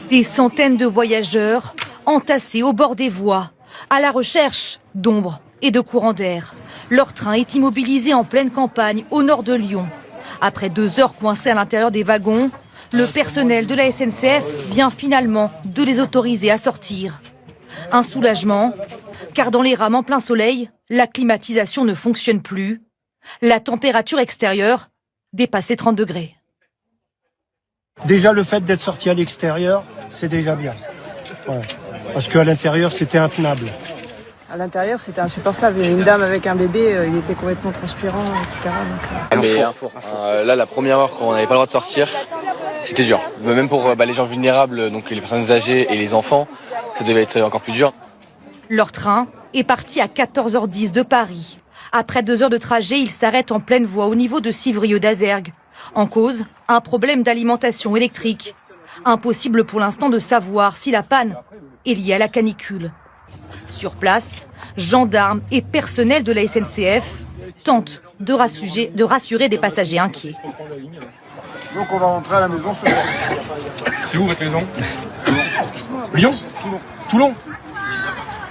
Des centaines de voyageurs entassés au bord des voies, à la recherche d'ombre et de courants d'air. Leur train est immobilisé en pleine campagne, au nord de Lyon. Après 2 heures coincés à l'intérieur des wagons, le personnel de la SNCF vient finalement de les autoriser à sortir. Un soulagement, car dans les rames en plein soleil, la climatisation ne fonctionne plus. La température extérieure dépasse les 30 degrés. Déjà, le fait d'être sorti à l'extérieur, c'est déjà bien. Ouais. Parce qu'à l'intérieur, c'était intenable. À l'intérieur, c'était insupportable. Il y avait une dame avec un bébé, il était complètement transpirant, etc. Là, la première heure, quand on n'avait pas le droit de sortir, c'était dur. Même pour les gens vulnérables, donc les personnes âgées et les enfants, ça devait être encore plus dur. Leur train est parti à 14h10 de Paris. Après 2 heures de trajet, il s'arrête en pleine voie au niveau de Civrieux-d'Azergues. En cause, un problème d'alimentation électrique. Impossible pour l'instant de savoir si la panne est liée à la canicule. Sur place, gendarmes et personnel de la SNCF tentent de rassurer des passagers inquiets. Donc on va rentrer à la maison ce soir. C'est où votre maison? Lyon? Toulon?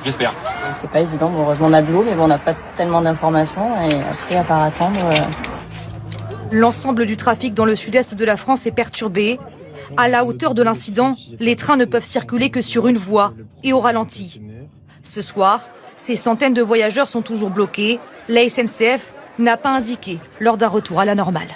J'espère. C'est pas évident, bon, heureusement on a de l'eau, mais bon, on n'a pas tellement d'informations et après à part attendre. L'ensemble du trafic dans le sud-est de la France est perturbé. À la hauteur de l'incident, les trains ne peuvent circuler que sur une voie et au ralenti. Ce soir, ces centaines de voyageurs sont toujours bloqués. La SNCF n'a pas indiqué lors d'un retour à la normale.